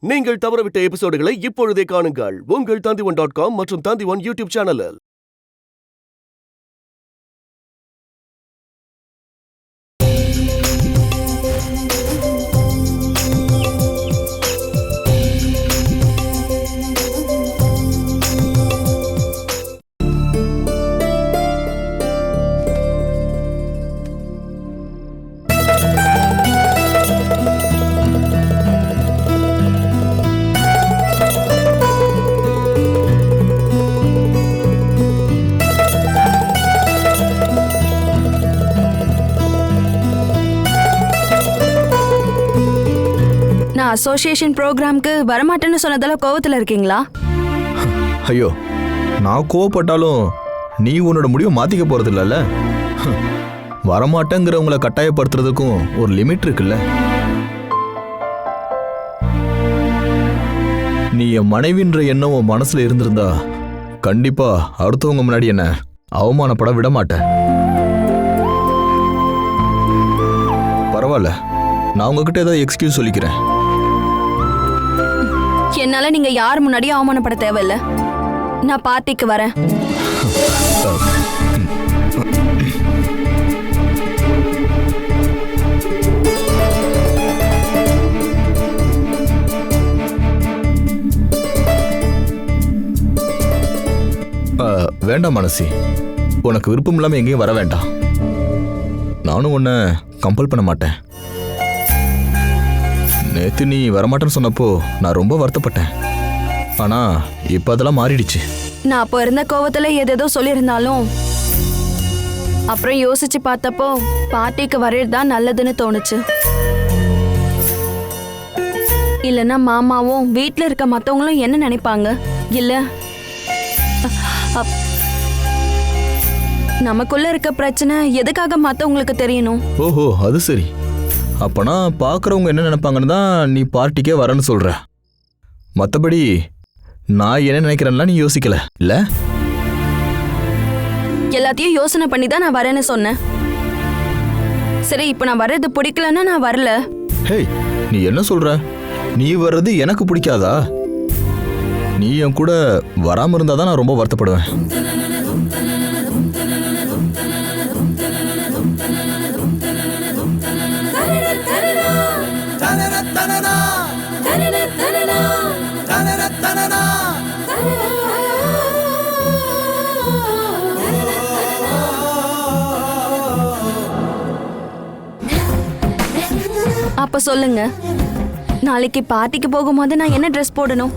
நீங்கள் தவறவிட்ட எபிசோடுகளை இப்பொழுதே காணுங்கள் உங்கள் Tandivan.com மற்றும் Tandivan யூடியூப் சேனலில். அசோசியேஷன் ப்ரோக்ராம்க்கு வரமாட்டேன்னு சொன்னதால கோவத்துல இருக்கீங்களா? ஐயோ, நான் கோவப்பட்டாலும் நீ உன்னோட முடிவை மாத்திக்க போறது இல்லைல்ல. வரமாட்டேங்கிறவங்களை கட்டாயப்படுத்துறதுக்கும் ஒரு லிமிட் இருக்குல்ல. நீ என் மனைவின்ற எண்ணம் உன் மனசுல இருந்திருந்தா கண்டிப்பா அடுத்தவங்க முன்னாடி என்ன அவமானப்பட விட மாட்டேன். பரவாயில்ல, நான் உங்ககிட்ட ஏதாவது எக்ஸ்கியூஸ் சொல்லிக்கிறேன். என்னால நீங்க யார் முன்னாடியும் அவமானப்பட தேவையில்ல. நான் பார்ட்டிக்கு வரேன். வேண்டாம் மனசி, உனக்கு விருப்பம் இல்லாம எங்கேயும் வர வேண்டாம். நானும் உன்னை கம்பல் பண்ண மாட்டேன். நேத்து நீ வரமாட்டேன்னு சொன்னப்போ நான் ரொம்ப வருத்தப்பட்டேன். ஆனா இப்ப அதெல்லாம் மாறிடுச்சு. நான் அப்போ இருந்த கோவத்துல ஏதேதோ சொல்லியிருந்தாலும் அப்புறம் யோசிச்சு பார்த்தப்போ பார்ட்டிக்கு வர்றதுதான் நல்லதுன்னு தோணுச்சு. இல்லைன்னா மாமாவும் வீட்டுல இருக்க மத்தவங்களும் என்ன நினைப்பாங்க? இல்ல நமக்குள்ள இருக்க பிரச்சனை எதுக்காக மத்தவங்களுக்கு தெரியணும்? ஓஹோ, அது சரி. அப்பனா பாக்குறவங்க என்ன நினைப்பாங்கன்னு தான் நீ பார்ட்டிக்கே வரேன்னு சொல்ற. மற்றபடி நான் என்ன நினைக்கிறேன்னா நீ யோசிக்கல இல்ல? எல்லாத்தையும் யோசனை பண்ணி தான் நான் வரேன்னு சொன்னேன். சரி, இப்ப நான் வர்றது பிடிக்கலன்னா நான் வரல. ஹேய், நீ என்ன சொல்ற? நீ வர்றது எனக்கு பிடிக்காதா? நீ என் கூட வராம இருந்தாதான் நான் ரொம்ப வருத்தப்படுவேன். அப்ப சொல்லுங்க, நாளைக்கு பார்ட்டிக்கு போகும்போது நான் என்ன ட்ரெஸ் போடணும்?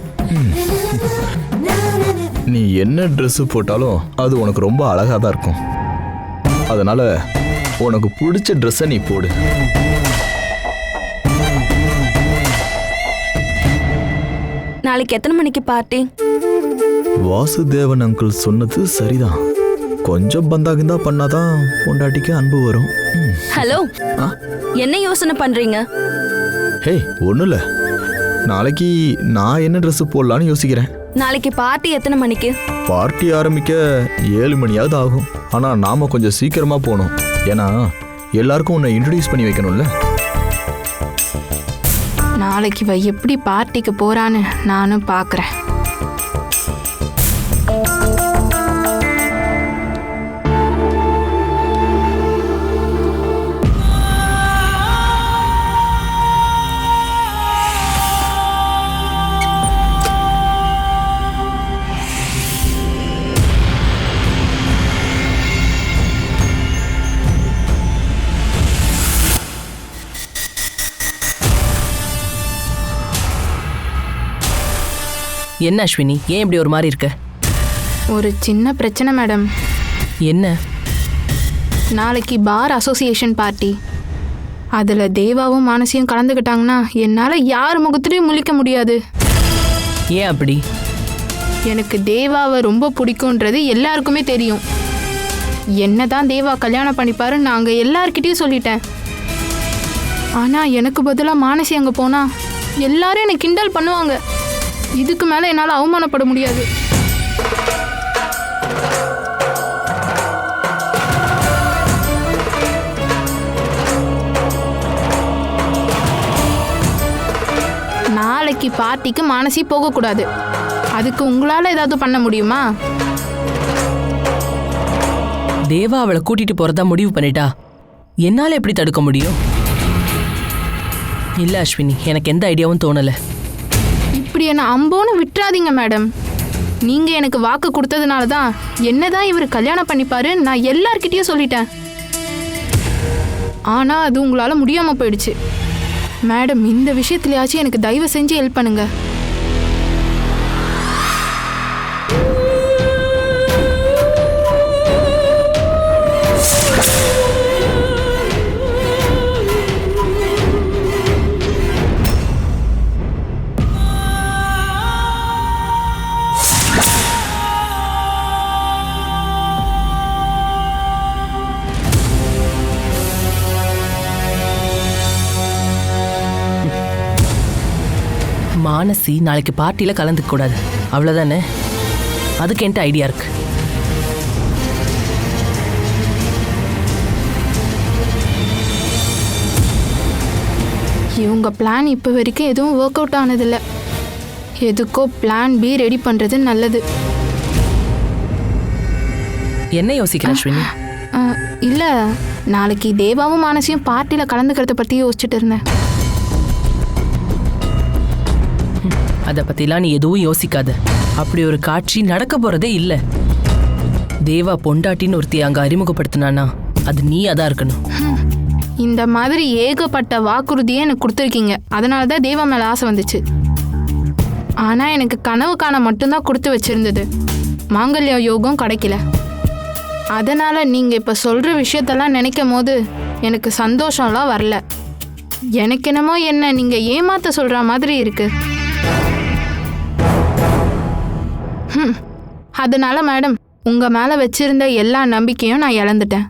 நீ என்ன ட்ரெஸ் போட்டாலும் அது உனக்கு ரொம்ப அழகா தான் இருக்கும். அதனால உனக்கு பிடிச்ச ட்ரெஸ்ஸை நீ போடு. நாளைக்கு எத்தனை மணிக்கு பார்ட்டி? வாசுதேவன் அங்கிள் சொன்னது சரிதான். கொஞ்சம் பந்தாகிந்தா பண்ணாதான் பொண்டாட்டிக்கு அன்பு வரும். ஹலோ, என்ன யோசனை பண்றீங்க? ஹே, ஒன்றும் இல்லை. நாளைக்கு நான் என்ன ட்ரெஸ் போடலான்னு யோசிக்கிறேன். நாளைக்கு பார்ட்டி எத்தனை மணிக்கு? பார்ட்டி ஆரம்பிக்க 7 மணியாவது ஆகும். ஆனால் நாம கொஞ்சம் சீக்கிரமா போகணும். ஏன்னா எல்லாருக்கும் உன்னை இன்ட்ரடியூஸ் பண்ணி வைக்கணும்ல. நாளைக்கு இவ எப்படி பார்ட்டிக்கு போறான்னு நானும் பார்க்குறேன். என்ன அஸ்வினி, ஏன் இப்படி ஒரு மாதிரி இருக்க? ஒரு சின்ன பிரச்சனை மேடம். என்ன? நாளைக்கு பார் அசோசியேஷன் பார்ட்டி. அதில் தேவாவும் மானசியும் கலந்துக்கிட்டாங்கன்னா என்னால் யார் முகத்திலையும் முழிக்க முடியாது. ஏன் அப்படி? எனக்கு தேவாவை ரொம்ப பிடிக்கும்ன்றது எல்லாருக்குமே தெரியும். என்ன தான் தேவா கல்யாணம் பண்ணிப்பாரு நாங்கள் எல்லார்கிட்டையும் சொல்லிட்டேன். ஆனால் எனக்கு பதிலாக மானசி அங்கே போனால் எல்லாரும் என்னை கிண்டல் பண்ணுவாங்க. இதுக்கு மேலே என்னால் அவமானப்பட முடியாது. நாளைக்கு பார்ட்டிக்கு மானசி போகக்கூடாது. அதுக்கு உங்களால ஏதாவது பண்ண முடியுமா? தேவா அவளை கூட்டிட்டு போறதா முடிவு பண்ணிட்டா என்னால எப்படி தடுக்க முடியும்? இல்ல அஸ்வினி, எனக்கு எந்த ஐடியாவும் தோணல. இப்படி என்ன அம்போன்னு விட்டுறாதீங்க மேடம். நீங்க எனக்கு வாக்கு கொடுத்ததுனால தான் என்னதான் இவர் கல்யாணம் பண்ணிப்பாரு நான் எல்லார்கிட்டயும் சொல்லிட்டேன். ஆனா அது உங்களால முடியாம போயிடுச்சு. மேடம், இந்த விஷயத்துலயாச்சும் எனக்கு தயவு செஞ்சு ஹெல்ப் பண்ணுங்க. மானசி நாளைக்கு பார்ட்டியில கலந்துக்க கூடாது, அவ்வளவுதானே? அதுக்கு என்கிட்ட ஐடியா இருக்கு. இவங்க பிளான் இப்போ வரைக்கும் எதுவும் ஒர்க் அவுட் ஆனதில்லை. எதுக்கோ பிளான் பி ரெடி பண்ணுறது நல்லது. என்ன யோசிக்கிற அஸ்வினி? இல்லை, நாளைக்கு தேவாவும் மானசியும் பார்ட்டியில் கலந்துக்கிறத பற்றி யோசிச்சுட்டு இருந்தேன். அதை பத்திலாம் நீ எதுவும் யோசிக்காத. அப்படி ஒரு காட்சி நடக்க போறதே இல்லை. தேவா பொண்டாட்டின்னு ஒருத்தி அங்க அறிமுகப்படுத்தினானா அது நீ அதான் இருக்கணும். இந்த மாதிரி ஏகப்பட்ட வாக்குறுதியே எனக்கு கொடுத்துருக்கீங்க. அதனால தான் தேவா மேலே ஆசை வந்துச்சு. ஆனால் எனக்கு கனவு காண மட்டும்தான் கொடுத்து வச்சிருந்தது. மாங்கல்ய யோகம் கிடைக்கல. அதனால் நீங்கள் இப்போ சொல்கிற விஷயத்தெல்லாம் நினைக்கும் போது எனக்கு சந்தோஷம்லாம் வரல. எனக்கு என்னமோ என்ன நீங்கள் ஏமாத்த சொல்கிற மாதிரி இருக்கு. அதனால மேடம், உங்கள் மேலே வச்சிருந்த எல்லா நம்பிக்கையும் நான் இழந்துட்டேன்.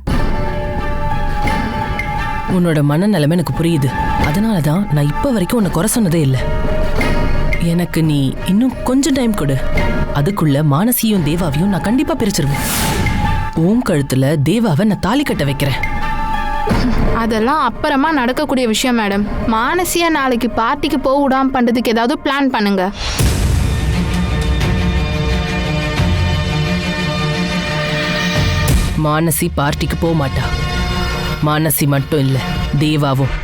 உன்னோட மனநிலைமை எனக்கு புரியுது. அதனால தான் நான் இப்போ வரைக்கும் உன்னை குறை சொன்னதே இல்லை. எனக்கு நீ இன்னும் கொஞ்சம் டைம் கொடு. அதுக்குள்ள மானசியும் தேவாவையும் நான் கண்டிப்பா பிரிச்சிருவேன். உன் கழுத்துல தேவாவை நான் தாலி கட்ட வைக்கிறேன். அதெல்லாம் அப்புறமா நடக்கக்கூடிய விஷயம் மேடம். மானசியா நாளைக்கு பார்ட்டிக்கு போக விடாம பண்றதுக்கு ஏதாவது பிளான் பண்ணுங்க. மானசி பார்ட்டிக்கு போக மாட்டா. மானசி மட்டும் இல்ல, தேவாவும்.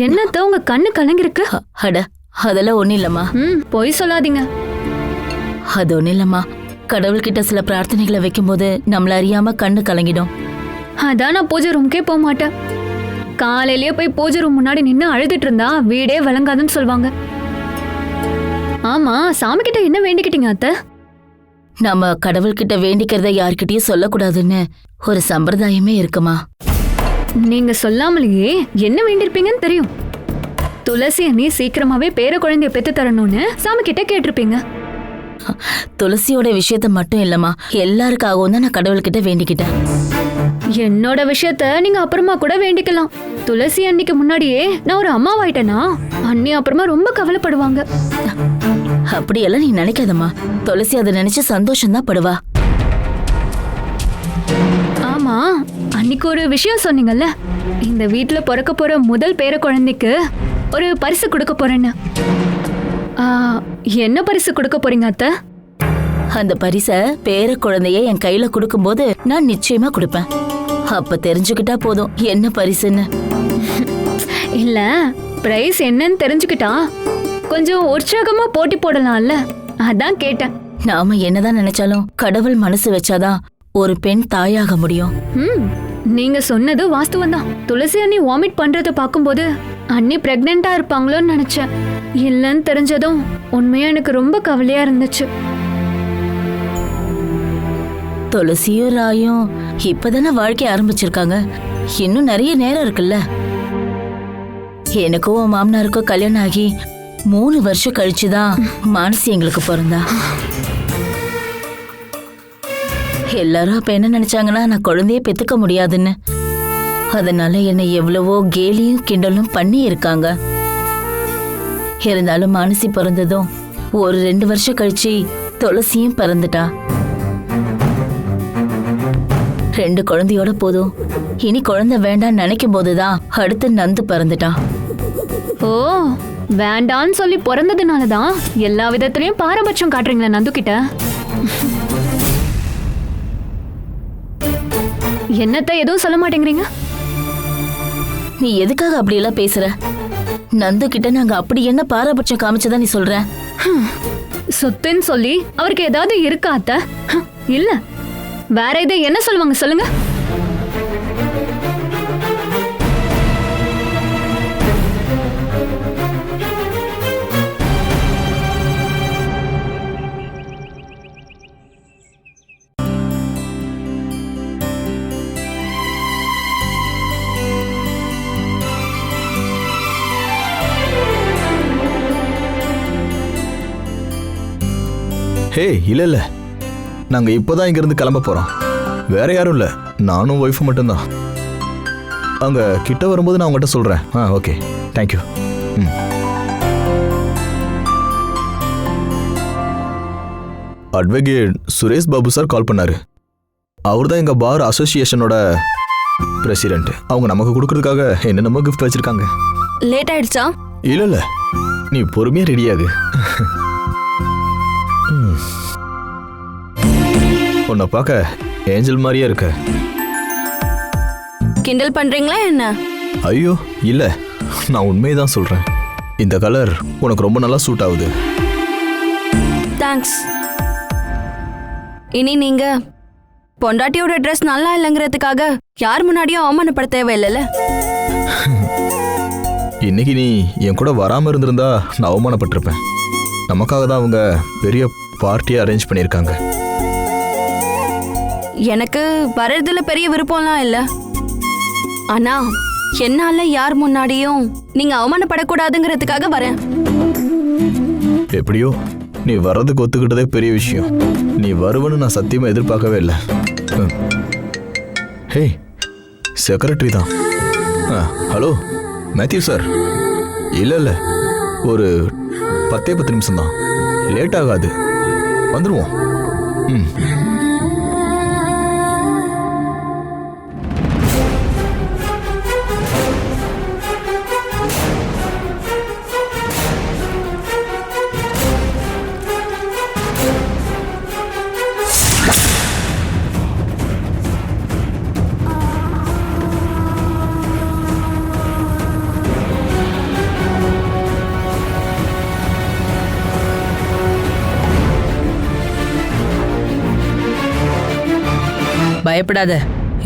என்னத்த உங்க கண்ணு கலங்கிருக்கு? அட அதெல்லாம் ஒண்ணும் இல்லம்மா. பொய் சொல்லாதீங்க. அது ஒண்ணும் இல்லம்மா. கடவுள்கிட்ட சில பிரார்த்தனைகளை வைக்கும்போது நம்மள அறியாம கண்ணு கலங்கிடும். அதான் நான் பூஜை ரூம்க்கே போக மாட்டேன். காலையிலேயே போய் பூஜை ரூம் முன்னாடி நின்று அழுதுட்டு இருந்தா வீடே விளங்காதுன்னு சொல்லுவாங்க. ஆமா, சாமி கிட்ட என்ன வேண்டிக்கிட்டீங்க அத்தை? நம்ம கடவுள்கிட்ட வேண்டிக்கிறத யார்கிட்டயும் சொல்லக்கூடாதுன்னு ஒரு சம்பிரதாயமே இருக்குமா. நீங்க சொல்லாமலேயே என்ன வேண்டிருப்பீங்கன்னு தெரியும். துளசி அண்ணி சீக்கிரமாவே பேர குழந்தைய பெத்து தரணும்னு சாமி கிட்ட கேட்டிருப்பீங்க. துளசியோட விஷயத்த மட்டும் இல்லம்மா, எல்லாருக்காகவும் தான் நான் கடவுள்கிட்ட வேண்டிக்கிட்டேன். என்னோட விஷயத்த நீங்க அப்புறமா கூட வேண்டிக்கலாம். துளசி அன்னிக்கு முன்னாடியே நான் ஒரு அம்மாவாயிட்டேனா அண்ணி அப்புறமா ரொம்ப கவலைப்படுவாங்க. அப்படியெல்லாம் நீ நினைக்காதம்மா. துளசி அதை நினைச்சு சந்தோஷம்தான் படுவா. ஆமா, அன்னைக்கு ஒரு விஷயம் சொன்னீங்கல்ல, இந்த வீட்டுல பிறக்க போற முதல் பேர குழந்தைக்கு ஒரு பரிசு கொடுக்க போறேன்னு. என்ன பரிசு கொடுக்க போறீங்க அத்தை? அந்த பரிசை பேர குழந்தைய என் கையில கொடுக்கும்போது நான் நிச்சயமா கொடுப்பேன். அப்ப தெரிஞ்சுக்கிட்டா போதும் என்ன பரிசுன்னு. இல்ல, பிரைஸ் என்னன்னு தெரிஞ்சுக்கிட்டா கொஞ்சம் உற்சாகமா போட்டி போடலாம்ல, அதான் கேட்டேன். நாம என்னதான் நினைச்சாலும் கடவுள் மனசு வச்சாதான் ஒரு பெண் தாயாக முடியும். நீங்க சொன்னது வாஸ்தவம் தான். துளசி அண்ணி வாமிட் பண்றத பாக்கும்போது அண்ணி பிரெக்னெண்டா இருப்பாங்களோன்னு நினைச்சேன். இல்லன்னு தெரிஞ்சதும் உண்மையா எனக்கு ரொம்ப கவலையா இருந்துச்சு. துளசியும் ராயும் இப்பதானே வாழ்க்கை ஆரம்பிச்சிருக்காங்க. இன்னும் நிறைய நேரம் இருக்குல்ல. எனக்கும் உன் மாமனாருக்கும் கல்யாணம் ஆகி 3 வருஷம் கழிச்சுதான் மானசி எங்களுக்கு பிறந்தா. எல்லாரும் அப்ப என்ன நினைச்சாங்கன்னா நான் குழந்தைய பெத்துக்க முடியாதுன்னு. அதனால என்னை எவ்வளவோ கேலியும் கிண்டலும் பண்ணி இருக்காங்க. இருந்தாலும் மானசி பிறந்ததும் ஒரு 2 வருஷம் கழிச்சு துளசியும் பிறந்துட்டா. 2 குழந்தையோட போதும், இனி குழந்தை வேண்டான்னு நினைக்கும் போதுதான் அடுத்து நந்து பிறந்துட்டா. ஓ, வேண்டான்னு சொல்லி பிறந்ததுனாலதான் எல்லா விதத்திலயும் பாரபட்சம் காட்டுறீங்களா நந்து கிட்ட? என்னத்த எதுவும் சொல்ல மாட்டேங்கிறீங்க? நீ எதுக்காக அப்படி எல்லாம் பேசுற? நந்து கிட்ட நாங்க அப்படி என்ன பாரபட்சம் காமிச்சதா நீ சொல்ற? சொத்துன்னு சொல்லி அவருக்கு ஏதாவது இருக்கா அத்த? இல்ல, வேற இதை என்ன சொல்லுவாங்க சொல்லுங்க? ஹே, இல்ல நாங்க இப்போதான் இங்கிருந்து கிளம்ப போறோம். வேற யாரும் இல்ல, நானும் ஒய்ஃபும் மட்டும்தான். அங்க கிட்ட வரும்போது நான் உங்ககிட்ட சொல்றேன். Okay, thank you. Advocate Suresh Babu sir call பண்ணாரு. அவர் தான் எங்க பார் அசோசியேஷனோட பிரசிடென்ட். அவங்க நமக்கு கொடுக்கறதுக்காக என்னென்னமோ கிஃப்ட் வச்சிருக்காங்க. லேட் ஆயிடுச்சா? இல்ல நீ பொறுமையா ரெடியாகு. உன்னை பார்க்க ஏஞ்சல் மாதிரியா இருக்க. கிண்டல் பண்றீங்களா என்ன? ஐயோ இல்ல, நான் உண்மையதான் சொல்றேன். இந்த கலர் உனக்கு ரொம்ப நல்லா சூட் ஆகுது. தேங்க்ஸ். இனி நீங்க பொண்டாட்டியோட ட்ரெஸ் நல்லா இல்லைங்கிறதுக்காக யார் முன்னாடியும் அவமானப்பட தேவையில்லைல்ல. இன்னைக்கு நீ என் கூட வராம இருந்திருந்தா நான் அவமானப்பட்டிருப்பேன். நமக்காக தான் அவங்க பெரிய பார்ட்டியை அரேஞ்ச் பண்ணியிருக்காங்க. எனக்கு வர்றதுல பெரிய விருப்பம்லாம் இல்ல. ஆனா என்னால யார் முன்னாடியும் நீங்க அவமானப்படக்கூடாதுங்கிறதுக்காக வரேன். எப்படியோ நீ வர்றதுக்கு ஒத்துக்கிட்டதே பெரிய விஷயம். நீ வருவன்னு நான் சத்தியமா எதிர்பார்க்கவே இல்லை. ஹே, செக்ரட்டரி தான். Hello Matthew sir. இல்லை ஒரு 10 நிமிஷம் தான், லேட் ஆகாது, வந்துடுவோம். பயப்படாத,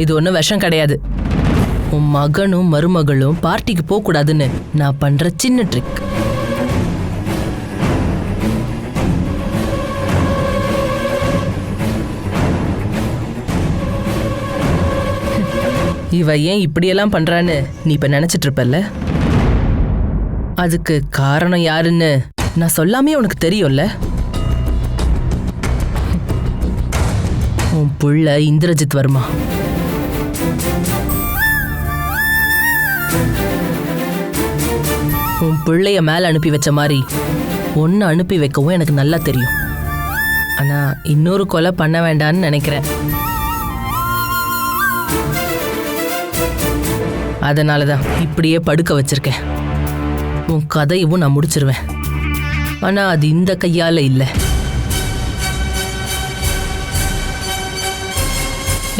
இது ஒன்றும் விஷம் கிடையாது. உன் மகனும் மருமகளும் பார்ட்டிக்கு போகக்கூடாதுன்னு நான் பண்ற சின்ன ட்ரிக். இவ ஏன் இப்படியெல்லாம் பண்றான்னு நீ இப்ப நினைச்சிட்டு இருப்பல்ல? அதுக்கு காரணம் யாருன்னு நான் சொல்லாமே உனக்கு தெரியும்ல. உன் புள்ள இந்திரஜித் வர்மா. உன் பிள்ளைய மேல அனுப்பி வச்ச மாதிரி ஒன்னு அனுப்பி வைக்கவும் எனக்கு நல்லா தெரியும். ஆனா இன்னொரு கொலை பண்ண வேண்டான்னு நினைக்கிறேன். அதனாலதான் இப்படியே படுக்க வச்சிருக்கேன். உன் கதையவும் நான் முடிச்சிருவேன். ஆனா அது இந்த கையால இல்லை.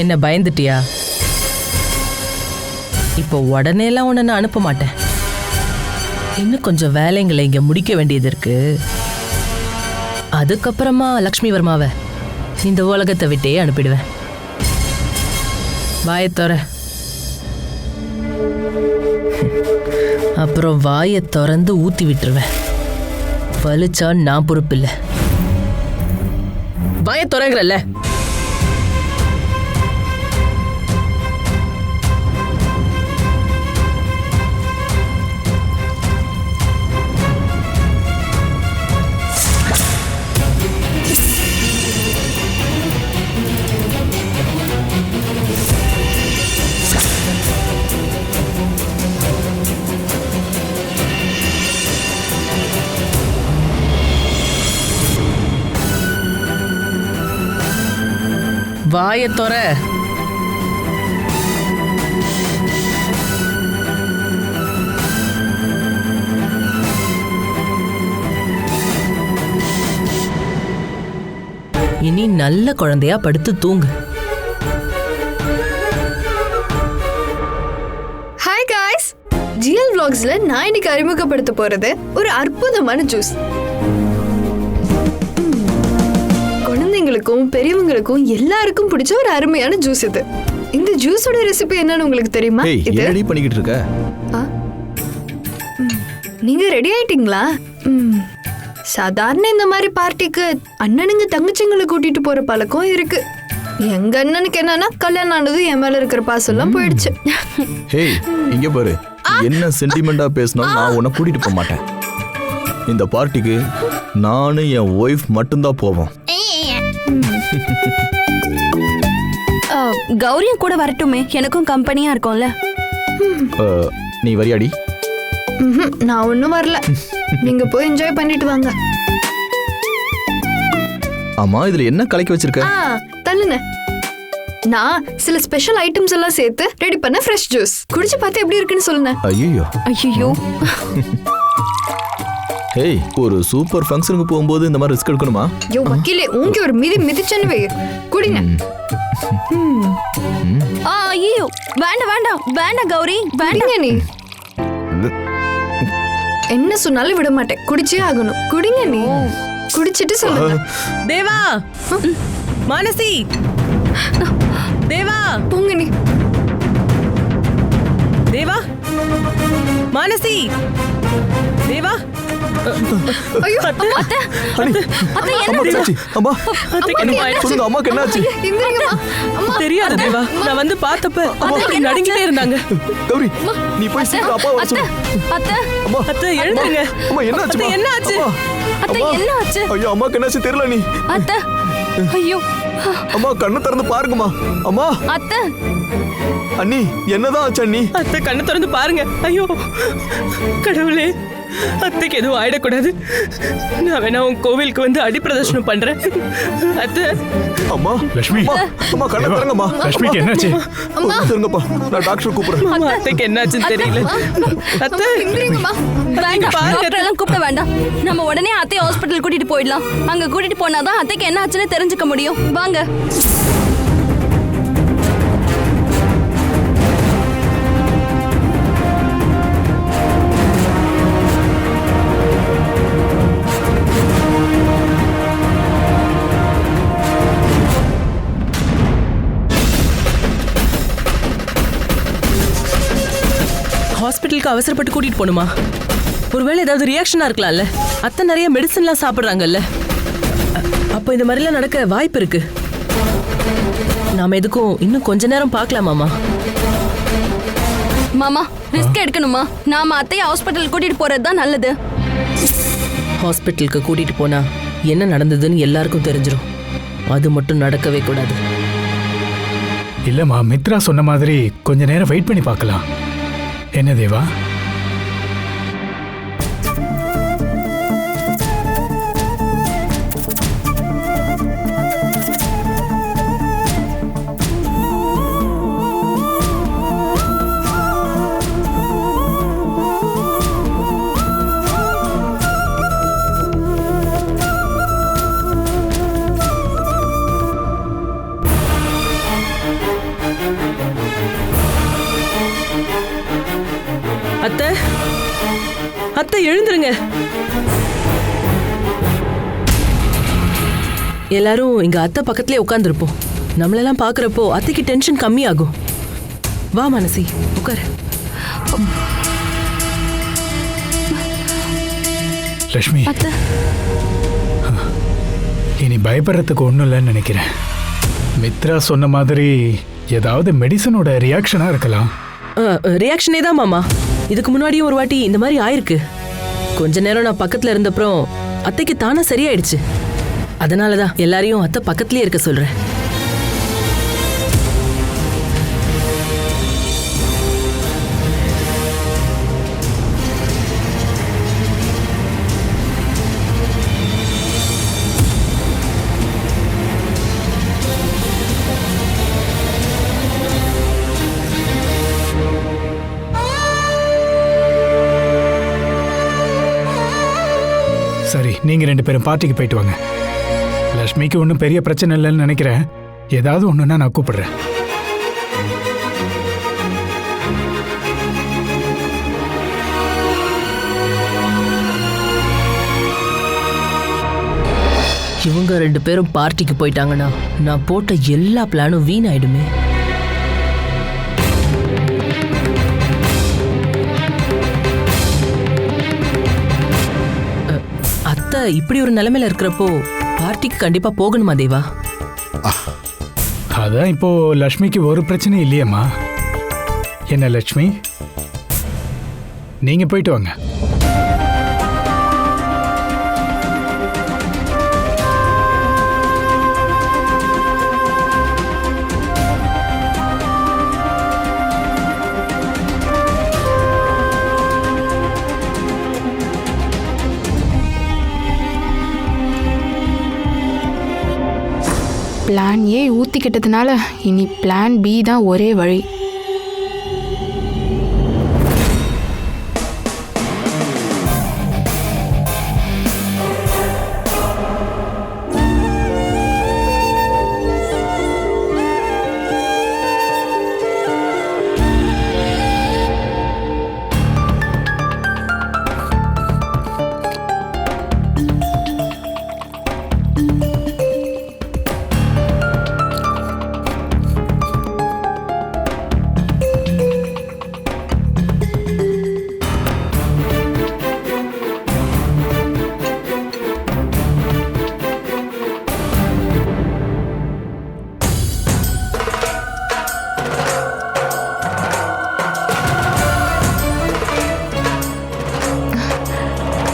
என்ன பயந்துட்டியா? இப்போ உடனேலாம் உன்னை நான் அனுப்ப மாட்டேன். இன்னும் கொஞ்சம் வேலைங்களை இங்க முடிக்க வேண்டியது இருக்கு. அதுக்கப்புறமா லக்ஷ்மி வர்மாவை இந்த உலகத்தை விட்டே அனுப்பிடுவேன். வாயை தோற. அப்புறம் வாயை திறந்து ஊத்தி விட்டுருவேன். வலிச்சா நான் பொறுப்பில்லை. வாயை திறக்கிறல்ல. வாயை தொற. இனி நல்ல குழந்தையா படுத்து தூங்கு. ஹாய் காய்ஸ், ஜிஎல் vlogsல நான் இன்னைக்கு அறிமுகப்படுத்த போறது ஒரு அற்புதமான ஜூஸ். குழந்தைங்களுக்கும் பெரியவங்களுக்கும் எல்லாருக்கும் பிடிச்ச ஒரு அருமையான ஜூஸ் இது. இந்த ஜூஸோட ரெசிபி என்னன்னு உங்களுக்கு தெரியுமா? ஏய் என்னடி பண்ணிக்கிட்டு இருக்க? நீங்க ரெடி ஆயிட்டீங்களா? சாதாரண இந்த மாதிரி பார்ட்டிக்கு அண்ணனுங்க தங்கச்சிங்களை கூட்டிட்டு போற பழக்கம் இருக்கு. எங்க அண்ணனுக்கு என்னன்னா கல்யாணம் ஆனது என் மேல இருக்கிற பாசம் எல்லாம் போயிடுச்சு. ஹேய் இங்க பாரு, என்ன சென்டிமெண்டா பேசினா நான் உன்னை கூட்டிட்டு போக மாட்டேன். இந்த பார்ட்டிக்கு நானும் என் ஒய்ஃப் மட்டும்தான் போவோம். கௌரியும் கூட வரட்டுமே, எனக்கும் கம்பெனியா இருக்கும்ல. நீ வரியாடி? நான் ஒண்ணும் வரல, நீங்க போய் என்ஜாய் பண்ணிட்டு வாங்க. ஆமா இதுல என்ன கலக்கி வச்சிருக்க? தள்ளுங்க. நான் சில ஸ்பெஷல் ஐட்டம்ஸ் எல்லாம் சேர்த்து ரெடி பண்ண ஃப்ரெஷ் ஜூஸ். குடிச்சு பார்த்து எப்படி இருக்குன்னு சொல்லுங்க. ஐயோ ஐயோ, ஹேய் ஒரு சூப்பர் ஃபங்க்ஷனுக்கு போகும்போது இந்த மாதிரி ரிஸ்க் எடுக்கணுமா? யோ வக்கீலே, உங்க ஒரு மிதிச்சன்னு வை. குடிங்க. ஐயோ வேண்டாம் வேண்டாம் வேண்டாம் கௌரி வேண்டாம். நீ என்ன சொன்னாலும் விட மாட்டேன், குடிச்சே ஆகணும். குடிங்க நீ. குடிச்சிட்டு சொல்லுங்க. தேவா, மானசி, தேவா, போங்க நீ. தேவா, மானசி, தேவா. ஐயோ அண்ணி, அம்மா என்னாச்சு? அம்மா சொல்லுங்க, அம்மாக்கு என்னாச்சு? எந்திரிங்கம்மா. அம்மா தெரியாது தேவா, நான் வந்து பார்த்தப்ப அப்படி நடுங்கிட்டே இருந்தாங்க. கௌரி நீ போய் சீக்கிரம் அப்பா வர சொல்லு. அத்தை அம்மா அத்தை எழுந்துங்க. அம்மா என்னாச்சு? அத்தை, என்னாச்சு? அத்தை என்ன ஆச்சு? ஐயோ அம்மாக்கு என்னாச்சு தெரியல. நீ அத்தை ஐயோ அம்மா கண்ணை திறந்து பாருங்கம்மா. அம்மா அத்தை அண்ணி என்னதான் ஆச்சு அண்ணி? அத்தை கண்ணை திறந்து பாருங்க. ஐயோ கடவுளே, அத்தைக்கு எதுவும் ஆயிடக்கூடாது. நான் வேணா உன் கோவிலுக்கு வந்து அடிப்பிரதர்ஷனம் பண்றேன். அத்தை. அம்மா லட்சுமி, அம்மா கண்ணை திறங்கம்மா. லட்சுமிக்கு என்னாச்சு? திறங்கப்பா, நான் டாக்டர் கூப்பிடுறேன். அம்மா அத்தைக்கு என்னாச்சுன்னு தெரியல. அத்தை எந்திரிங்கம்மா. வேண்டாம், டாக்டர் எல்லாம் கூப்பிட வேண்டாம். நம்ம உடனே அத்தை ஹாஸ்பிட்டல் கூட்டிட்டு போயிடலாம். அங்க கூட்டிட்டு போனாதான் அத்தைக்கு என்ன ஆச்சுன்னு தெரிஞ்சுக்க முடியும். வாங்க. ஹாஸ்பிட்டலுக்கு அவசரப்பட்டு கூட்டிட்டு போணுமா? ஒருவேளை ஏதாவது ரியாக்ஷனா இருக்கலாம்ல. அத்தை நிறைய மெடிசன்லாம் சாப்பிடுறாங்கல்ல, அப்போ இந்த மாதிரிலாம் நடக்க வாய்ப்பு இருக்கு. நாம எதுக்கும் இன்னும் கொஞ்ச நேரம் பார்க்கலாமாமா? மாமா ரிஸ்க் எடுக்கணுமா? நாம அத்தையை ஹாஸ்பிட்டல் கூட்டிட்டு போறதுதான் நல்லது. ஹாஸ்பிட்டலுக்கு கூட்டிட்டு போனா என்ன நடந்ததுன்னு எல்லாருக்கும் தெரிஞ்சிடும். அது மட்டும் நடக்கவே கூடாது. இல்லம்மா, மித்ரா சொன்ன மாதிரி கொஞ்ச நேரம் வெயிட் பண்ணி பார்க்கலாம். என்ன தேவா? அத்தை, அத்தை எழுந்துருங்க. எல்லாரும் இங்க அத்தை பக்கத்துலயே உட்கார்ந்துருப்போம். நம்மளெல்லாம் பாக்குறப்போ அத்தைக்கு டென்ஷன் கம்மியாகும். வா மனசி, உட்காரு. லட்சுமி, இனி பயப்படுறதுக்கு ஒன்றும் இல்லைன்னு நினைக்கிறேன். மித்ரா சொன்ன மாதிரி ஏதாவது மெடிசனோட ரியாக்ஷனா இருக்கலாம். ரியாக்ஷனே தான் மாமா. இதுக்கு முன்னாடியும் ஒரு வாட்டி இந்த மாதிரி ஆயிருக்கு. கொஞ்ச நேரம் நான் பக்கத்துல இருந்தப்புறம் அத்தைக்கு தானா சரியாயிடுச்சு. அதனாலதான் எல்லாரையும் அத்தை பக்கத்துலயே இருக்க சொல்றேன். நீங்கள் 2 பேரும் பார்ட்டிக்கு போயிட்டு வாங்க. லக்ஷ்மிக்கு ஒன்றும் பெரிய பிரச்சனை இல்லைன்னு நினைக்கிறேன். ஏதாவது ஒன்றுன்னா நான் கூப்பிடுறேன். இவங்க 2 பேரும் பார்ட்டிக்கு போயிட்டாங்கன்னா நான் போட்ட எல்லா பிளானும் வீணாயிடுமே. அத்தை இப்படி ஒரு நிலைமையில இருக்கிறப்போ பார்ட்டிக்கு கண்டிப்பா போகணுமா தேவா? அதான் இப்போ லக்ஷ்மிக்கு ஒரு பிரச்சனை இல்லையம்மா. என்ன லக்ஷ்மி, நீங்க போயிட்டு வாங்க. பிளான் ஏ ஊத்திக்கிட்டதுனால இனி பிளான் பி தான் ஒரே வழி.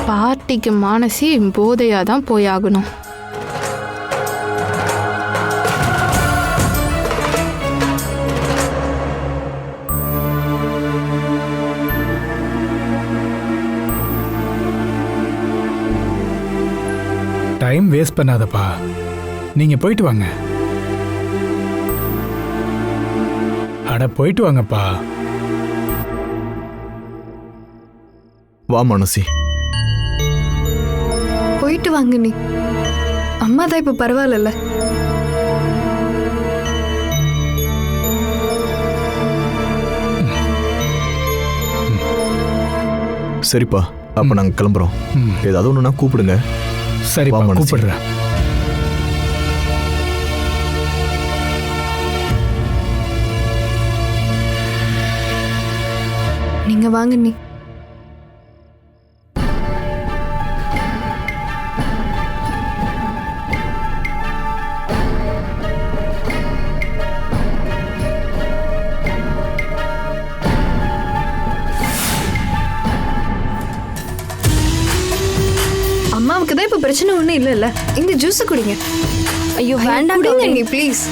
பார்ட்டிக்கு மானசி போதையா தான் போயாகணும். டைம் வேஸ்ட் பண்ணாதப்பா, நீங்க போயிட்டு வாங்க. அட போயிட்டு வாங்கப்பா. வா மானசி. போயிட்டு வாங்க நீ. அம்மா தான் இப்ப பரவாயில்ல. சரிப்பா, அப்ப நாங்க கிளம்புறோம். ஏதாவது ஒண்ணுனா கூப்பிடுங்க. சரிப்பா, வா மானசி. கூப்பிடுறேன். நீங்க வாங்க நீ. அம்மாவுக்கு தான் இப்ப பிரச்சனை ஒண்ணும் இல்ல. இந்த ஜூஸ் குடிங்க. ஐயோ வேண்டாம் குடிங்க கௌரி. நீ ப்ளீஸ்.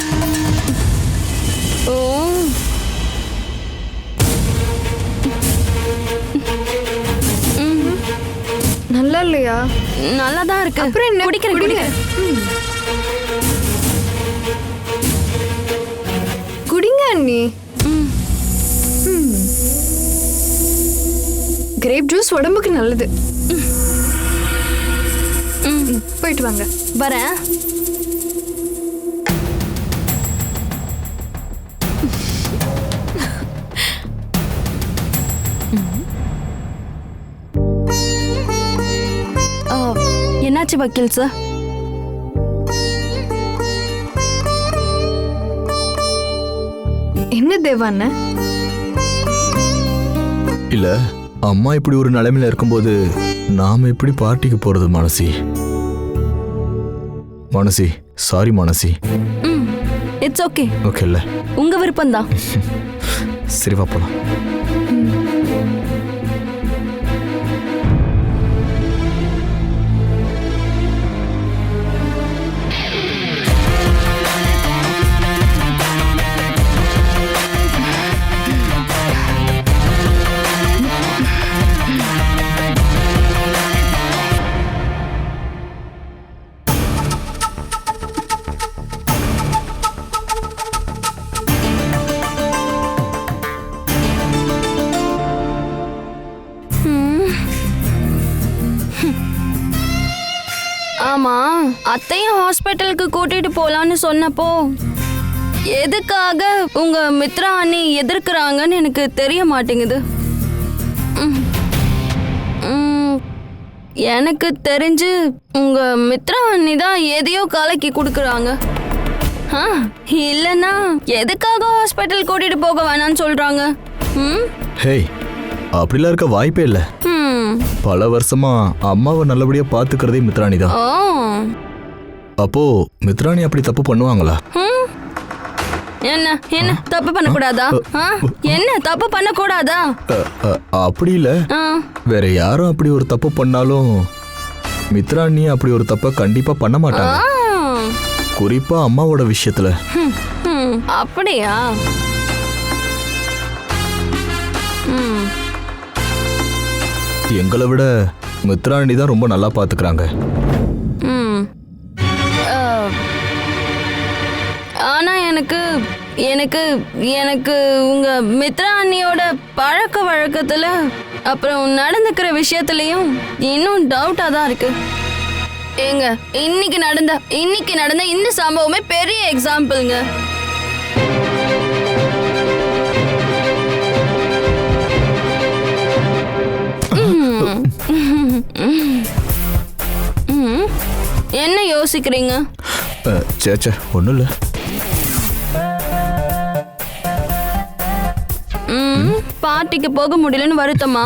ஓ நல்லா இல்லையா? நல்லா தான் இருக்கு. அப்புறம் என்ன? குடிக்கிறேன் குடிங்க. குடிங்க அண்ணி. கிரேப் ஜூஸ் உடம்புக்கு நல்லது. போயிட்டு வாங்க. வரேன். என்னாச்சு வக்கீல் சார்? என்ன தேவான? இல்ல, அம்மா இப்படி ஒரு நிலைமையில இருக்கும்போது நாம எப்படி பார்ட்டிக்கு போறது Manasi? Manasi, sorry Manasi. It's okay. Okay இல்ல, உங்க விருப்பம் தான். சரி வா போலாம். அத்தையும் ஹாஸ்பிட்டலுக்கு கூட்டிட்டு போலான்னு சொன்னப்போ எதுக்காக உங்க மித்ரா அண்ணி எதிர்க்கிறாங்கன்னு எனக்கு தெரிய மாட்டேங்குது. எனக்கு தெரிஞ்சு உங்க மித்ரா அண்ணி தான் எதையோ கலக்கி கொடுக்குறாங்க. இல்லைன்னா எதுக்காக ஹாஸ்பிட்டல் கூட்டிட்டு போக வேணாம்னு சொல்றாங்க? ஹேய், அப்படிலாம் இருக்க வாய்ப்பே இல்லை. பல வருஷமா அம்மாவை நல்லபடியா பாத்துக்கிறதே மித்ராணி தான். அப்போ மித்ராணி அப்படி தப்பு பண்ணுவாங்களா? என்ன என்ன தப்பு பண்ணக்கூடாதா? என்ன தப்பு பண்ணக்கூடாதா? அப்படி இல்ல, வேற யாரும் அப்படி ஒரு தப்பு பண்ணாலும் மித்ராணி அப்படி ஒரு தப்ப கண்டிப்பா பண்ண மாட்டாங்க. குறிப்பா அம்மாவோட விஷயத்துல. அப்படியா? எங்களை விட மித்ராணி தான் ரொம்ப நல்லா பாத்துக்கிறாங்க. ஆனா எனக்கு எனக்கு எனக்கு உங்க மித்ரா அண்ணியோட பழக்க வழக்கத்துல அப்புறம் நடந்துக்கிற விஷயத்துலயும் இன்னும் டவுட்டா தான் இருக்கு. ஏங்க, இன்னைக்கு நடந்த இந்த சம்பவமே பெரிய எக்ஸாம்பிள்ங்க. என்ன யோசிக்கிறீங்க? சேச்சே, ஒண்ணும் இல்ல. பார்ட்டிக்கு போக முடியலன்னு வருத்தமா?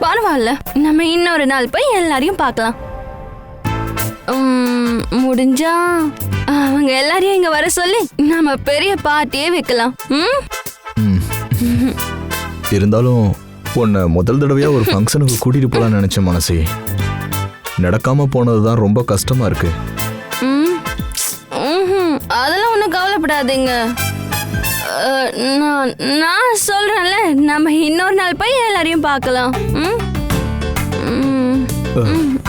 பரவாயில்ல, நம்ம இன்னொரு நாள் போய் எல்லாரையும் பார்க்கலாம். முடிஞ்சா அவங்க எல்லாரையும் இங்க வர சொல்லி நம்ம பெரிய பார்ட்டியே வைக்கலாம். இருந்தாலும் உன்னை முதல் தடவையா ஒரு ஃபங்க்ஷனுக்கு கூட்டிட்டு போலான்னு நினைச்ச மனசே, நடக்காம போனதுதான் ரொம்ப கஷ்டமா இருக்கு. அதெல்லாம் ஒன்றும் கவலைப்படாதீங்க. நான் சொல்றேன்ல, நம்ம இன்னொரு நாள் போய் எல்லாரையும் பார்க்கலாம்.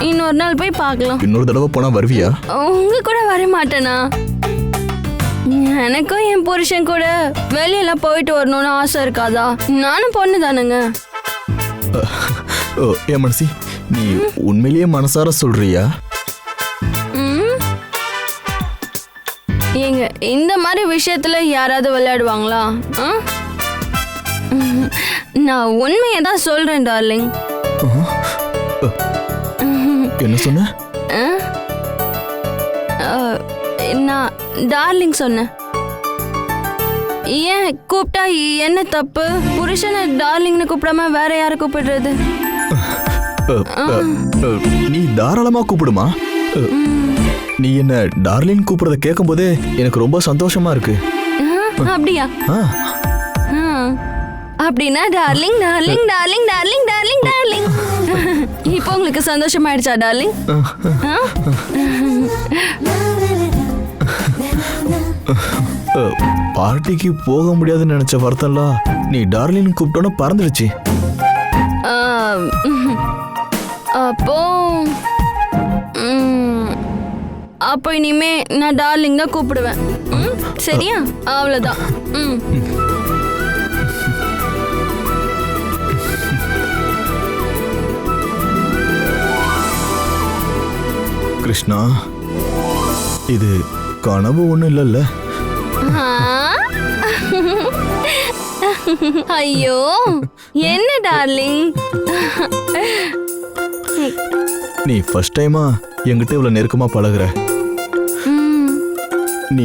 இன்னொரு நாள் போய் பார்க்கலாம். இன்னொரு தடவை போனா வருவியா? உங்க கூட வர மாட்டேனா? எனக்கும் என் புருஷன் கூட வெளியெல்லாம் போயிட்டு வரணும்னு ஆசை இருக்காதா? நானும் பொண்ணு தானுங்க. ஏன் மனசி, நீ உண்மையிலேயே மனசார சொல்றியா? ஏங்க, இந்த மாதிரி விஷயத்துல யாராவது விளையாடுவாங்களா? நான் உண்மையை தான் சொல்றேன் டார்லிங். என்ன சொன்ன? நான் டார்லிங் சொன்னேன். ஏன் கூப்பிட்டா என்ன தப்பு? புருஷனை டார்லிங்னு கூப்பிடாம வேற யாரை கூப்பிடுறது? நீ தாராளமா கூப்பிடுமா. நீ என்ன டார்லிங் கூப்பிடுறத கேட்கும் போதே எனக்கு ரொம்ப சந்தோஷமா இருக்கு. அப்படியா? அப்படின்னா darling darling darling darling darling darling. இப்போ உங்களுக்கு சந்தோஷமாயிடுச்சா டார்லிங்? பார்ட்டிக்கு போக முடியாதுன்னு நினைச்ச வருத்தம்லாம் நீ டார்லிங் கூப்பிட்டோன்னு பறந்துடுச்சு. அப்போ இனிமே நான் டார்லிங் தான் கூப்பிடுவேன். சரியா? அவ்வளவுதான். கிருஷ்ணா, இது கனவு ஒண்ணும் இல்லல்ல? ஐயோ, என்ன டார்லிங்? நீ ஃபர்ஸ்ட் டைமா என்கிட்ட இவ்வளவு நெருக்கமா பழகுற. நீ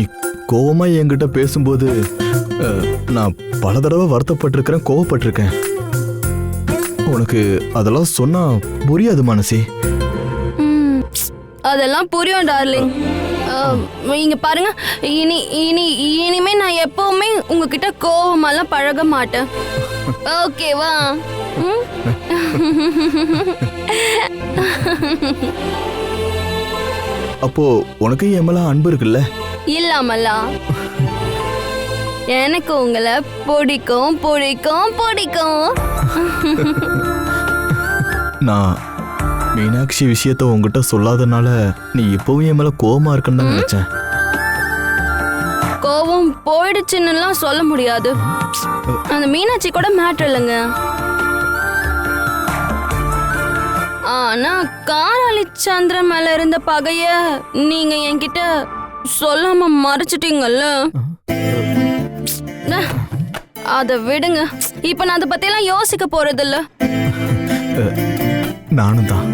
கோவமா என்கிட்ட பேசும்போது நான் பல தடவை வருத்தப்பட்டிருக்கிறேன், கோவப்பட்டிருக்கேன். உனக்கு அதெல்லாம் சொன்னா புரியாது மனசி. அதெல்லாம் புரியும் டார்லிங். இங்க பாருங்க, இனிமே நான் எப்பவுமே உங்ககிட்ட கோவமாலாம் பழக மாட்டேன். ஓகேவா? அப்போ உனக்கு என் மேல அன்பு இருக்குல்ல? இல்லாமலா? எனக்கு உங்களை பிடிக்கும் பிடிக்கும் பிடிக்கும். நான் மீனாட்சி விஷயத்த உங்ககிட்ட சொல்லாதனால நீ இப்பவும் என் மேல கோவமா இருக்குன்னு தான் நினைச்சேன். கோவம் போயிடுச்சுன்னுலாம் சொல்ல முடியாது. அந்த மீனாட்சி கூட மேட்டர் இல்லைங்க. ஆனா காராளி சந்திரன் மேல இருந்த பகைய நீங்க என்கிட்ட சொல்லாம மறைச்சிட்டீங்கல்ல. அத விடுங்க, இப்ப நான் அதை பத்தி எல்லாம் யோசிக்க போறதில்ல. நானும் தான்.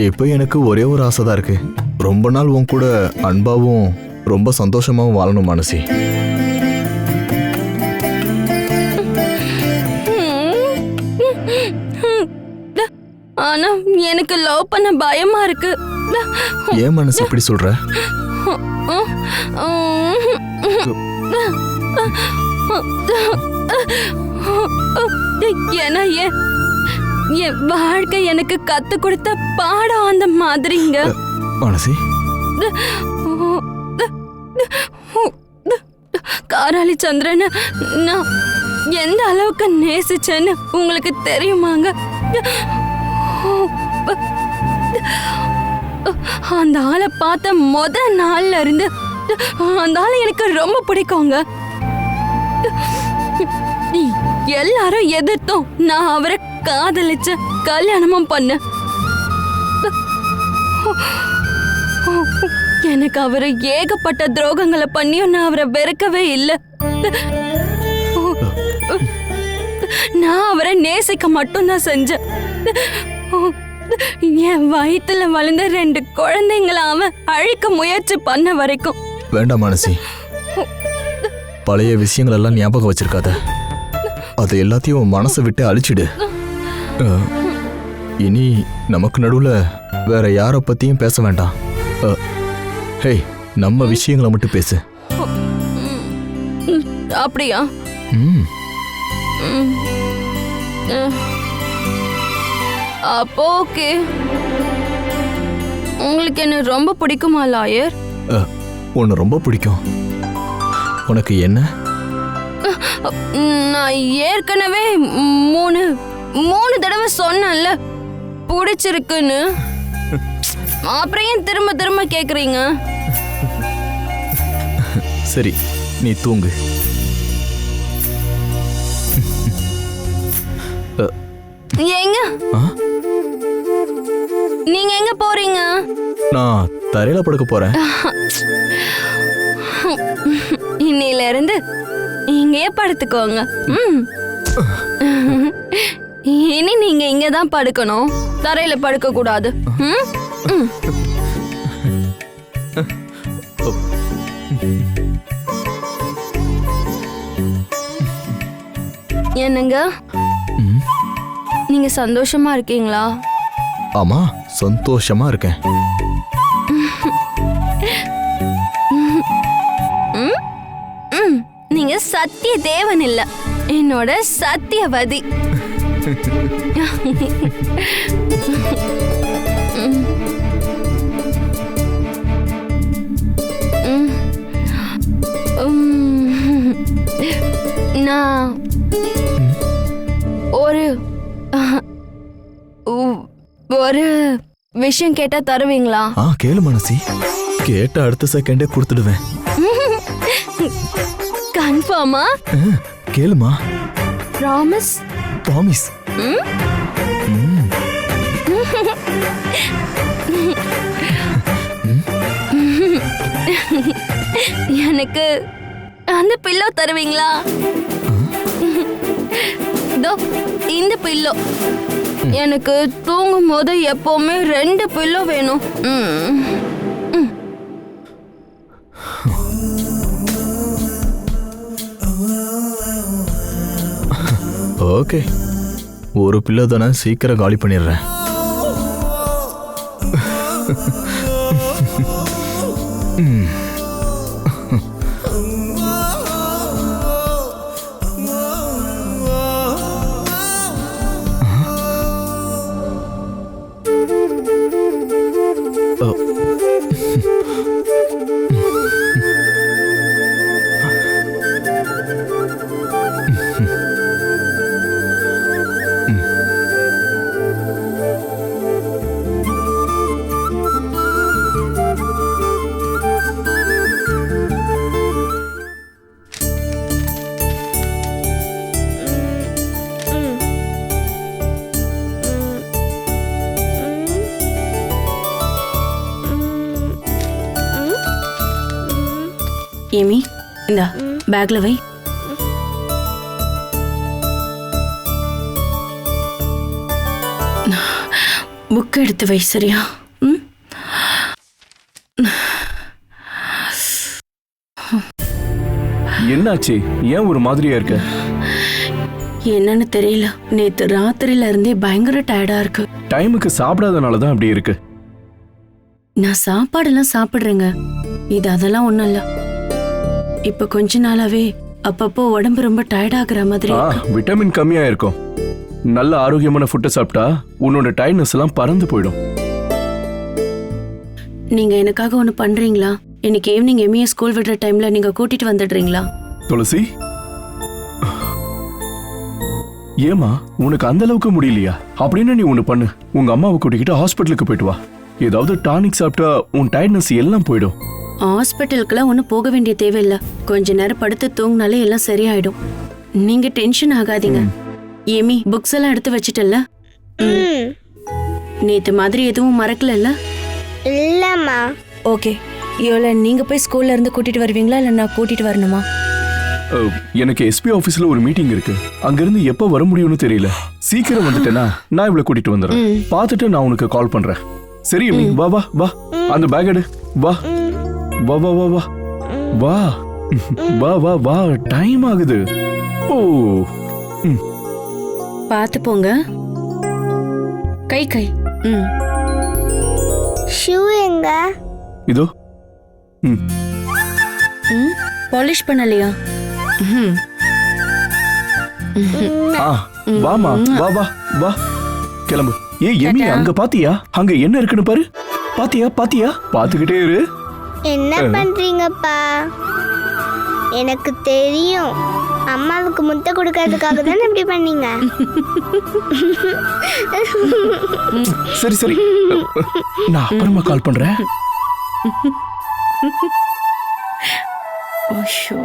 இப்போ எனக்கு ஒரே ஒரு ஆசை தான் இருக்கு. ரொம்ப நாள் உன் கூட அன்பாவும் ரொம்ப சந்தோஷமாவும் வாழணும் மானசி. ஆனா எனக்கு லவ் பண்ண பயமா இருக்கு. ஏன் மனசு இப்படி சொல்ற? ஏன்னா என் வாழ்க்கை எனக்கு கத்து கொடுத்த பாடம் அந்த மாதிரிங்க. மனசி, காராளி சந்திரன் நான் எந்த அளவுக்கு நேசிச்சேன்னு உங்களுக்கு தெரியுமாங்க? அந்த ஆளை பார்த்த நாள்ல இருந்து அந்த ஆளை எனக்கு ரொம்ப பிடிக்குங்க. எல்லாரும் எதிர்த்தோம், நான் அவரை காதலிச்ச கல்யாணமும் பண்ண. எனக்கு அவரை ஏகப்பட்ட துரோகங்களை பண்ணியும் நான் அவரை வெறுக்கவே இல்லை. நான் அவரை நேசிக்க மட்டும்தான் செஞ்சேன். என் வயிற்றுல வளர்ந்த 2 குழந்தைங்களை அவன் அழிக்க முயற்சி பண்ண வரைக்கும். வேண்டாம் மனசி, பழைய விஷயங்கள் எல்லாம் ஞாபகம் வச்சிருக்காத. அது எல்லாத்தையும் மனசை விட்டு அழிச்சிடு. இனி நமக்கு நடுவுல வேற யாரை பத்தியும் பேச வேண்டாம். ஹேய், நம்ம விஷயங்களை மட்டும் பேசு. அப்படியா? அப்போ ஓகே. உங்களுக்கு என்ன ரொம்ப பிடிக்குமா லாயர்? உன்னை ரொம்ப பிடிக்கும். உனக்கு என்ன? நான் ஏற்கனவே 3 தடவை சொன்னேன்ல பிடிச்சிருக்குன்னு. அப்புறம் ஏன் திரும்ப திரும்ப கேக்குறீங்க? சரி, நீ தூங்கு. எங்க நீங்க எங்க போறீங்க? நான் தரையில படுக்க போறேன். இன்னையில இருந்து இங்கேயே படுத்துக்கோங்க. இனி நீங்க இங்கதான் படுக்கணும், தரையில படுக்க கூடாது. என்னங்க, நீங்க சந்தோஷமா இருக்கீங்களா? ஆமா, சந்தோஷமா இருக்கேன். நீங்க சத்திய தேவன் இல்ல, என்னோட சத்தியவதி. நான் ஒரு விஷயம் கேட்டா தருவீங்களா? கேளு மனசி, கேட்ட அடுத்த செகண்டே கொடுத்துடுவேன். கன்ஃபார்மா? கேளுமா. ப்ராமிஸ்? ப்ராமிஸ். எனக்கு அந்த பில்லோ தருவீங்களா? இந்த பில்லோ எனக்கு தூங்கும் போது எப்பவுமே 2 பில்லோ வேணும். ஓகே, ஒரு பில்லோ தானே, சீக்கிரம் காலி பண்ணிடுறேன். ஏமி இந்தா பேக்ல வை. புக் எடுத்து வை, சரியா? என்னாச்சு? ஏன் ஒரு மாதிரியா இருக்க? என்னன்னு தெரியல, நேத்து ராத்திரில இருந்தே பயங்கர டயர்டா இருக்கு. டைமுக்கு சாப்பிடாதனால தான் அப்படி இருக்கு. நான் சாப்பாடெல்லாம் சாப்பிடுறேங்க, இது அதெல்லாம் ஒண்ணும் இல்ல. இப்ப கொஞ்ச நாளாவே அப்பப்போ உடம்பு ரொம்ப டயர்ட் ஆகுற மாதிரி இருக்கு. விட்டமின் கம்மியா இருக்கும். நல்ல ஆரோக்கியமான ஃபுட்டை சாப்பிட்டா உன்னோட டயர்ட்னஸ் எல்லாம் பறந்து போயிடும். நீங்க எனக்காக ஒண்ணு பண்றீங்களா? இன்னைக்கு ஈவினிங் எம்ஏ ஸ்கூல் விடுற டைம்ல நீங்க கூட்டிட்டு வந்துடுறீங்களா? துளசி, ஏமா உனக்கு அந்த அளவுக்கு முடியலையா? அப்படின்னு நீ ஒண்ணு பண்ணு, உங்க அம்மாவை கூட்டிக்கிட்டு ஹாஸ்பிட்டலுக்கு போயிட்டு வா. ஏதாவது டானிக் சாப்பிட்டா உன் டயர்ட்னஸ் எல்லாம் போயிடும். ஹாஸ்பிட்டலுக்குலாம் ஒன்றும் போக வேண்டிய தேவையில்லை. கொஞ்ச நேரம் படுத்து தூங்கினாலே எல்லாம் சரியாயிடும். நீங்க டென்ஷன் ஆகாதீங்க. ஏமி, புக்ஸ் எல்லாம் எடுத்து வச்சிட்டல்ல? நேத்து மாதிரி எதுவும் மறக்கல? இல்லம்மா. ஓகே, இவள நீங்க போய் ஸ்கூல்ல இருந்து கூட்டிட்டு வருவீங்களா இல்ல நான் கூட்டிட்டு வரணுமா? எனக்கு எஸ்பி ஆபீஸ்ல ஒரு மீட்டிங் இருக்கு. அங்க இருந்து எப்ப வர முடியும்னு தெரியல. சீக்கிரம் வந்துட்டேனா நான் இவளை கூட்டிட்டு வந்துடுறேன். பார்த்துட்டு நான் உனக்கு கால் பண்றேன். சரி அம்மி, வா வா வா, அந்த பேக் எடு. வா வா வா வா வா வா வா வா வா, டைம் ஆகுது. ஓ, பார்த்து போங்க. கை கை. ஷூ எங்க? இதோ. பாலிஷ் பண்ணலையா? வாமா, வா வா வா, கிளம்பு. ஏய் எமி, அங்க பாத்தியா? அங்க என்ன இருக்குன்னு பாரு. பாத்தியா பாத்தியா? பாத்துக்கிட்டே இரு. என்ன பண்றீங்கப்பா? எனக்கு தெரியும், அம்மாவுக்கு முட்டை கொடுக்கறதுக்காக தானே இப்படி பண்ணீங்க. சரி சரி, நான் அப்புறமா கால் பண்றேன். ஓஷோ,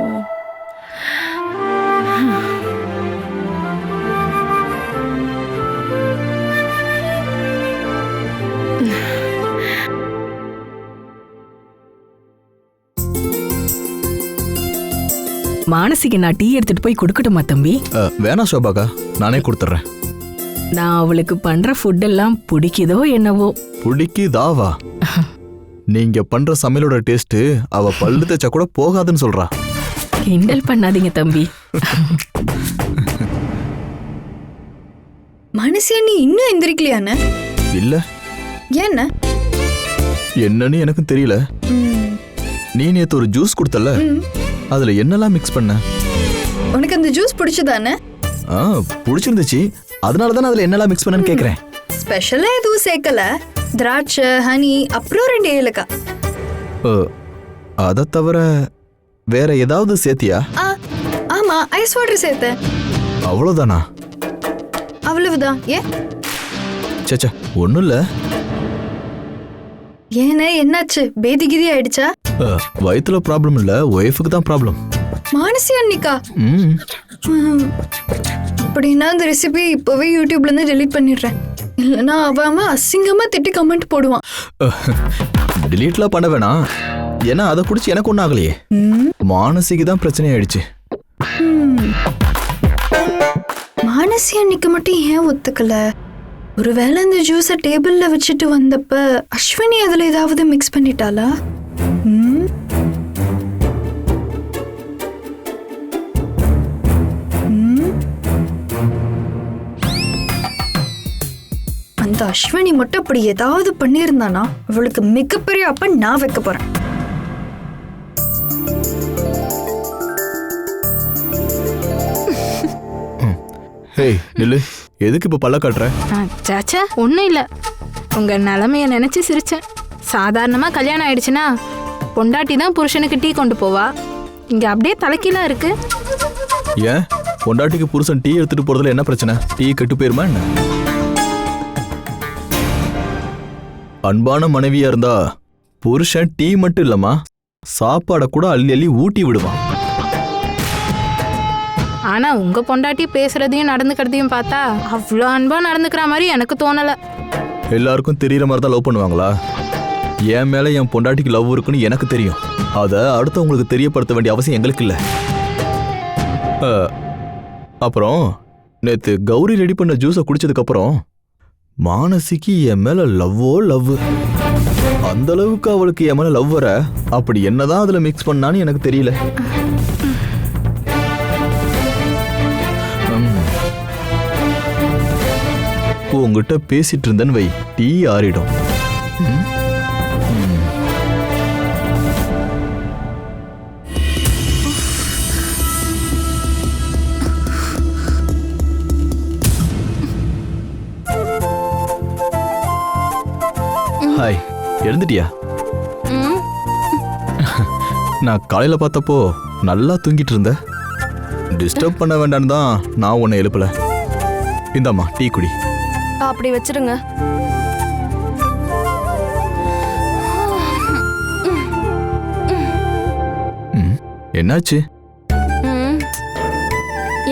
மானசிக்கு நான் டீ எடுத்துட்டு போய் கொடுக்கட்டுமா தம்பி? வேணாம் சோபாக்கா, நானே கொடுத்துட்றேன். நான் அவளுக்கு பண்ற ஃபுட் எல்லாம் பிடிக்குதோ என்னவோ. பிடிக்குதாவா? நீங்க பண்ற சமையலோட டேஸ்ட் அவ பல்லு தேய்ச்சா கூட போகாதுன்னு சொல்றா. கிண்டல் பண்ணாதீங்க தம்பி. மனசியா, நீ இன்னும் எந்திரிக்கலையானே? இல்ல. ஏன்னா என்னன்னு எனக்கு தெரியல. நீ நேத்து ஒரு ஜூஸ் கொடுத்தல, அதுல என்னெல்லாம் மிக்ஸ் பண்ண? உனக்கு அந்த ஜூஸ் பிடிச்சதானே? பிடிச்சிருந்துச்சு, அதனால தான் அதுல என்னெல்லாம் மிக்ஸ் பண்ணன்னு கேக்குறேன். ஸ்பெஷலா எதுவும் சேர்க்கல. திராட்சை, ஹனி, அப்புறம் 2 ஏலக்காய். அதை தவிர வேற ஏதாவது சேர்த்தியா? ஆமா, ஐஸ் வாட்டர் சேர்த்தேன். அவ்வளவுதானா? அவ்வளவுதான். ஏன்? சச்சா, ஒண்ணும் இல்ல. ஏன்னா என்னாச்சு? பேதிகிதி ஆயிடுச்சா? வயிற்றுல ப்ராப்ளம் இல்ல, ஒய்ஃபுக்கு தான் ப்ராப்ளம். மானசி அன்னிக்கா? அப்படின்னா அந்த ரெசிபி இப்பவே யூடியூப்ல இருந்து டெலீட் பண்ணிடுறேன். இல்லைன்னா அவன் அசிங்கமா திட்டி கமெண்ட் போடுவான். டிலீட்லாம் பண்ண வேணாம், ஏன்னா அதை குடிச்சு எனக்கு ஒன்றும் ஆகலையே. மானசிக்கு தான் பிரச்சனை ஆயிடுச்சு. மானசி அன்னிக்கு மட்டும் ஏன் ஒத்துக்கல? ஒருவேளை இந்த ஜூஸை டேபிள்ல வச்சுட்டு வந்தப்ப அஸ்வினி அதுல ஏதாவது மிக்ஸ் பண்ணிட்டாளா? அந்த அஸ்வினி மட்டும் அப்படி ஏதாவது பண்ணியிருந்தானா அவளுக்கு மிகப்பெரிய அப்ப நான் வைக்க போறேன். ஹேய் நில்லு, எதுக்கு இப்ப பல்ல காட்டுற? சாச்சா, ஒன்றும் இல்லை. உங்க நிலைமைய நினைச்சு சிரிச்சேன். சாதாரணமா கல்யாணம் ஆயிடுச்சுன்னா பொண்டாட்டி தான் புருஷனுக்கு டீ கொண்டு போவா. இங்க அப்படியே தலைக்கீழா இருக்கு. ஏன் பொண்டாட்டிக்கு புருஷன் டீ எடுத்துட்டு போறதுல என்ன பிரச்சனை? டீ கெட்டு போயிருமா என்ன? அன்பான மனைவியா இருந்தா புருஷன் டீ மட்டும் இல்லம்மா, சாப்பாட கூட அள்ளி அள்ளி ஊட்டி விடுவான். ஆனா உங்க பொண்டாட்டி பேசுறதையும் நடந்துக்கிறதையும் பார்த்தா அவ்வளோ அன்பா நடந்துக்கிற மாதிரி எனக்கு தோணல. எல்லாருக்கும் தெரியற மாதிரி தான் லவ் பண்ணுவாங்களா? என் மேல என் பொண்டாட்டிக்கு லவ் இருக்குன்னு எனக்கு தெரியும். அதை அடுத்தவங்களுக்கு தெரியப்படுத்த வேண்டிய அவசியம் எங்களுக்கு இல்லை. அப்புறம் நேத்து கௌரி ரெடி பண்ண ஜூஸை குடிச்சதுக்கு அப்புறம் மானசிக்கு என் மேல லவ்வோ லவ். அந்த அளவுக்கு அவளுக்கு என் மேல லவ் வர அப்படி என்னதான் அதுல மிக்ஸ் பண்ணான்னு எனக்கு தெரியல. உங்ககிட்ட பேசிட்டு இருந்தேன்னு வை, டீ ஆறிடும். ஹாய், எழுந்துட்டியா? நான் காலையில பார்த்தப்போ நல்லா தூங்கிட்டு இருந்த. டிஸ்டர்ப் பண்ண வேண்டான்னு தான் நான் உன்னை எழுப்பல. இந்தாம்மா டீ குடி. அப்படி வச்சிருங்க. என்னாச்சு?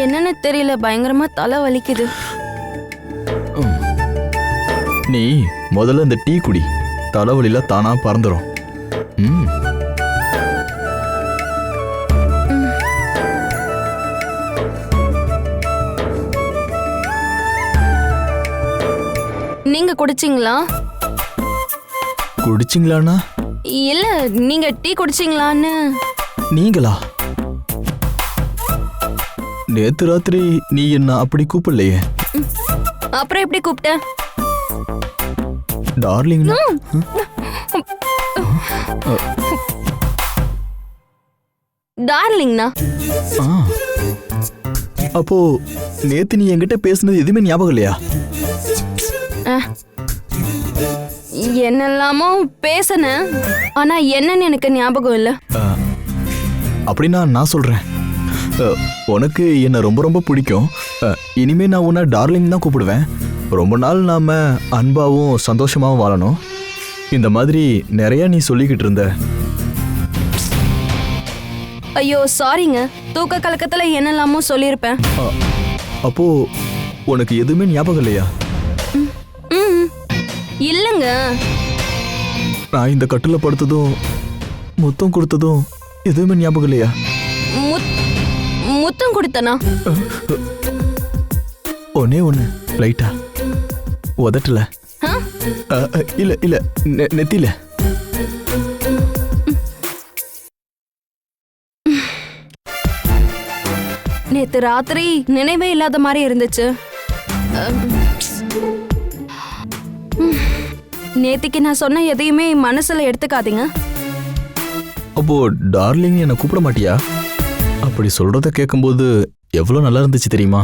என்னன்னு தெரியல, பயங்கரமா தலை வலிக்குது. நீ முதல்ல இந்த டீ குடி, தலைவலியில தானா பறந்துடும். நீங்க குடிச்சிங்களா? குடிச்சிங்களானா? இல்ல, நீங்க டீ குடிச்சிங்களான்னு. நீங்களா? நேத்து ராத்திரி நீ என்ன அப்படி கூப்பிடலையே. அப்புறம் எப்படி கூப்பிட்ட? டார்லிங். டார்லிங்னா? அப்போ நேத்து நீ என்கிட்ட பேசுனது எதுவுமே ஞாபகம் இல்லையா? என்னெல்லாமோ பேசன, ஆனா என்னன்னு எனக்கு ஞாபகம் இல்ல. அப்படின்னா நான் சொல்றேன், உனக்கு என்ன ரொம்ப ரொம்ப பிடிக்கும். இனிமே நான் உன்னை டார்லிங் தான் கூப்பிடுவேன். ரொம்ப நாள் நாம அன்பாவும் சந்தோஷமாவும் வாழணும். இந்த மாதிரி நிறைய நீ சொல்லிக்கிட்டு இருந்த. ஐயோ சாரிங்க, தூக்க கலக்கத்துல என்னெல்லாமோ சொல்லியிருப்பேன். அப்போ உனக்கு எதுவுமே ஞாபகம் இல்லையா? இல்லங்க. நான் இந்த கட்டுல படுத்ததும் முத்தம் கொடுத்ததும் எதுவுமே ஞாபகம் இல்லையா? முத்தம் கொடுத்தனா? ஒன்னே ஒண்ணு லைட்டா உதட்டல. இல்ல இல்ல, நெத்தில. நேத்து ராத்திரி நினைவே இல்லாத மாதிரி இருந்துச்சு. நேத்திக்கு நான் சொன்ன எதையுமே மனசுல எடுத்துக்காதீங்க. அப்போ டார்லிங் என்ன கூப்பிட மாட்டியா? அப்படி சொல்றத கேட்கும்போது எவ்வளவு நல்லா இருந்துச்சு தெரியுமா?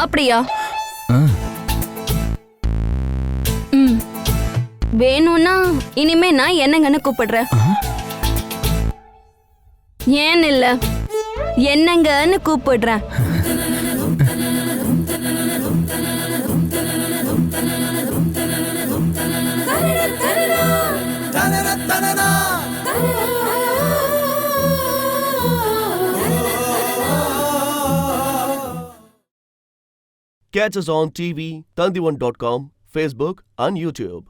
அப்படியா? வேணும்னா இனிமே நான் என்னங்கன்னு கூப்பிடுறேன். ஏன் இல்ல, என்னங்கன்னு கூப்பிடுறேன். Catch us on TV, Tandivan.com, Facebook and YouTube.